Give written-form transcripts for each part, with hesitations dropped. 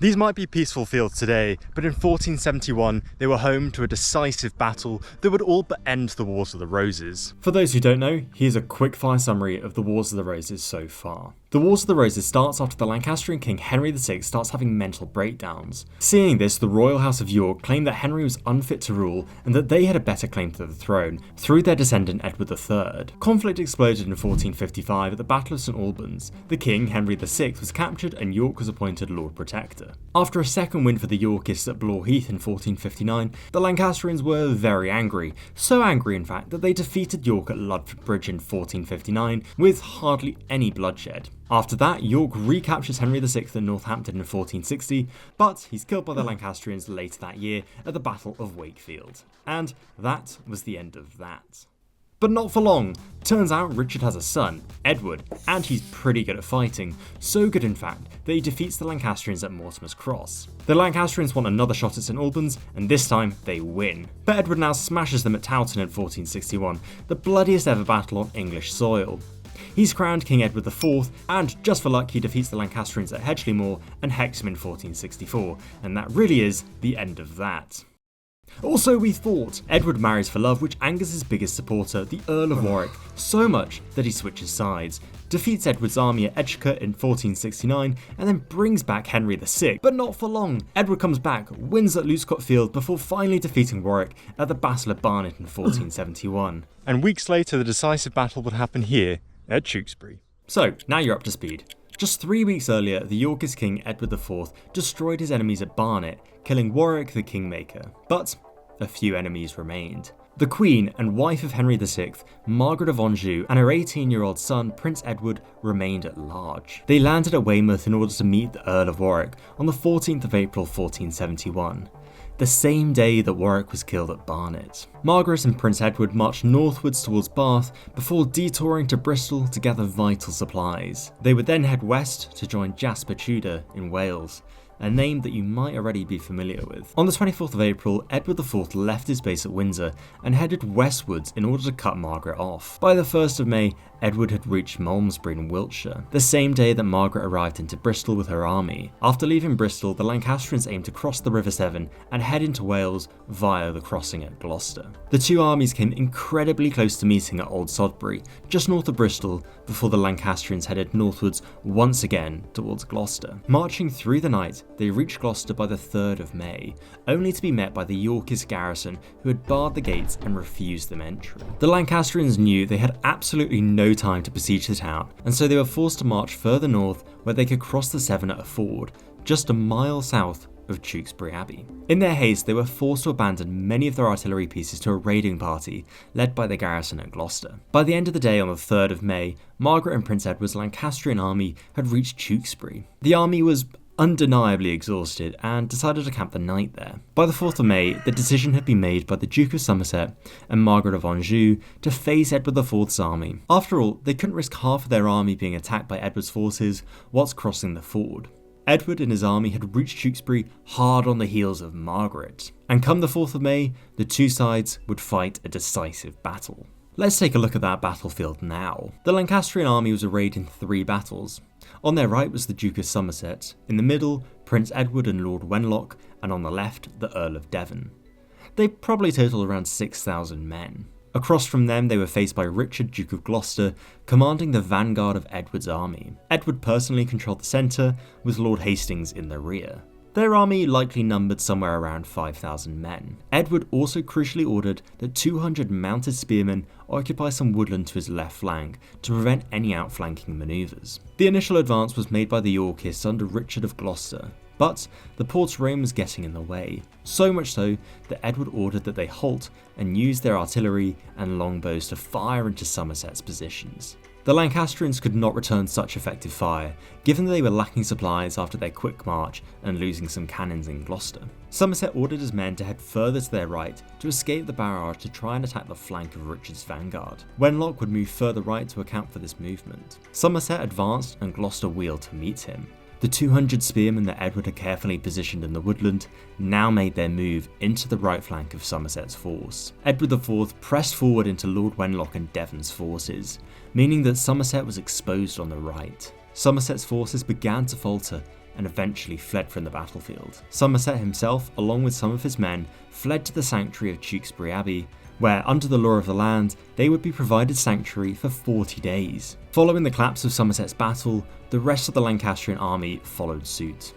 These might be peaceful fields today, but in 1471 they were home to a decisive battle that would all but end the Wars of the Roses. For those who don't know, here's a quick-fire summary of the Wars of the Roses so far. The Wars of the Roses starts after the Lancastrian king Henry VI starts having mental breakdowns. Seeing this, the royal house of York claimed that Henry was unfit to rule and that they had a better claim to the throne through their descendant Edward III. Conflict exploded in 1455 at the Battle of St Albans. The king, Henry VI, was captured and York was appointed Lord Protector. After a second win for the Yorkists at Blore Heath in 1459, the Lancastrians were very angry, so angry in fact that they defeated York at Ludford Bridge in 1459 with hardly any bloodshed. After that, York recaptures Henry VI at Northampton in 1460, but he's killed by the Lancastrians later that year at the Battle of Wakefield. And that was the end of that. But not for long. Turns out Richard has a son, Edward, and he's pretty good at fighting. So good in fact, that he defeats the Lancastrians at Mortimer's Cross. The Lancastrians want another shot at St Albans, and this time they win. But Edward now smashes them at Towton in 1461, the bloodiest ever battle on English soil. He's crowned King Edward IV, and just for luck he defeats the Lancastrians at Hedgeley Moor and hexes him in 1464, and that really is the end of that. Also, we thought, Edward marries for love, which angers his biggest supporter, the Earl of Warwick, so much that he switches sides, defeats Edward's army at Edgecombe in 1469, and then brings back Henry VI. But not for long. Edward comes back, wins at Losecoat Field before finally defeating Warwick at the Battle of Barnet in 1471. And weeks later the decisive battle would happen here at Tewkesbury. So, now you're up to speed. Just 3 weeks earlier, the Yorkist king Edward IV destroyed his enemies at Barnet, killing Warwick the Kingmaker. But a few enemies remained. The Queen and wife of Henry VI, Margaret of Anjou, and her 18-year-old son, Prince Edward, remained at large. They landed at Weymouth in order to meet the Earl of Warwick on the 14th of April 1471. The same day that Warwick was killed at Barnet. Margaret and Prince Edward marched northwards towards Bath before detouring to Bristol to gather vital supplies. They would then head west to join Jasper Tudor in Wales, a name that you might already be familiar with. On the 24th of April, Edward IV left his base at Windsor and headed westwards in order to cut Margaret off. By the 1st of May, Edward had reached Malmesbury in Wiltshire, the same day that Margaret arrived into Bristol with her army. After leaving Bristol, the Lancastrians aimed to cross the River Severn and head into Wales via the crossing at Gloucester. The two armies came incredibly close to meeting at Old Sodbury, just north of Bristol, before the Lancastrians headed northwards once again towards Gloucester. Marching through the night, they reached Gloucester by the 3rd of May, only to be met by the Yorkist garrison who had barred the gates and refused them entry. The Lancastrians knew they had absolutely no time to besiege the town, and so they were forced to march further north where they could cross the Severn at a ford, just a mile south of Tewkesbury Abbey. In their haste, they were forced to abandon many of their artillery pieces to a raiding party led by the garrison at Gloucester. By the end of the day on the 3rd of May, Margaret and Prince Edward's Lancastrian army had reached Tewkesbury. The army was undeniably exhausted and decided to camp the night there. By the 4th of May, the decision had been made by the Duke of Somerset and Margaret of Anjou to face Edward IV's army. After all, they couldn't risk half of their army being attacked by Edward's forces whilst crossing the ford. Edward and his army had reached Tewkesbury hard on the heels of Margaret, and come the 4th of May, the two sides would fight a decisive battle. Let's take a look at that battlefield now. The Lancastrian army was arrayed in 3 battles. On their right was the Duke of Somerset, in the middle Prince Edward and Lord Wenlock, and on the left the Earl of Devon. They probably totaled around 6,000 men. Across from them they were faced by Richard, Duke of Gloucester, commanding the vanguard of Edward's army. Edward personally controlled the centre, with Lord Hastings in the rear. Their army likely numbered somewhere around 5,000 men. Edward also crucially ordered that 200 mounted spearmen occupy some woodland to his left flank to prevent any outflanking manoeuvres. The initial advance was made by the Yorkists under Richard of Gloucester, but the poor terrain was getting in the way, so much so that Edward ordered that they halt and use their artillery and longbows to fire into Somerset's positions. The Lancastrians could not return such effective fire, given that they were lacking supplies after their quick march and losing some cannons in Gloucester. Somerset ordered his men to head further to their right to escape the barrage to try and attack the flank of Richard's vanguard. Wenlock would move further right to account for this movement. Somerset advanced and Gloucester wheeled to meet him. The 200 spearmen that Edward had carefully positioned in the woodland now made their move into the right flank of Somerset's force. Edward IV pressed forward into Lord Wenlock and Devon's forces, meaning that Somerset was exposed on the right. Somerset's forces began to falter and eventually fled from the battlefield. Somerset himself, along with some of his men, fled to the sanctuary of Tewkesbury Abbey, where, under the law of the land, they would be provided sanctuary for 40 days. Following the collapse of Somerset's battle, the rest of the Lancastrian army followed suit.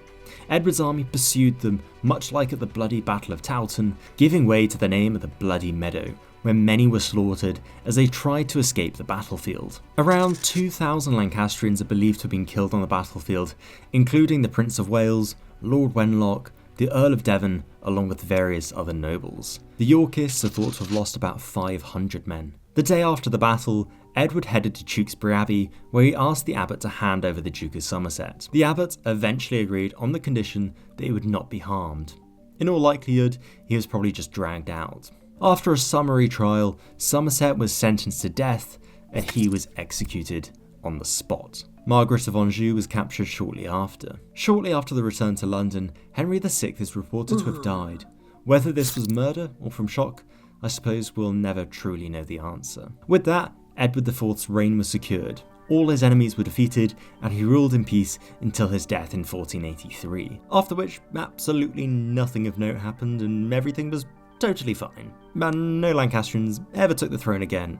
Edward's army pursued them, much like at the bloody Battle of Tewkesbury, giving way to the name of the Bloody Meadow, where many were slaughtered as they tried to escape the battlefield. Around 2,000 Lancastrians are believed to have been killed on the battlefield, including the Prince of Wales, Lord Wenlock, the Earl of Devon, along with various other nobles. The Yorkists are thought to have lost about 500 men. The day after the battle, Edward headed to Tewkesbury Abbey, where he asked the abbot to hand over the Duke of Somerset. The abbot eventually agreed on the condition that he would not be harmed. In all likelihood, he was probably just dragged out. After a summary trial, Somerset was sentenced to death, and he was executed on the spot. Margaret of Anjou was captured shortly after. Shortly after the return to London, Henry VI is reported to have died. Whether this was murder or from shock, I suppose we'll never truly know the answer. With that, Edward IV's reign was secured. All his enemies were defeated, and he ruled in peace until his death in 1483, after which absolutely nothing of note happened and everything was totally fine. And no Lancastrians ever took the throne again.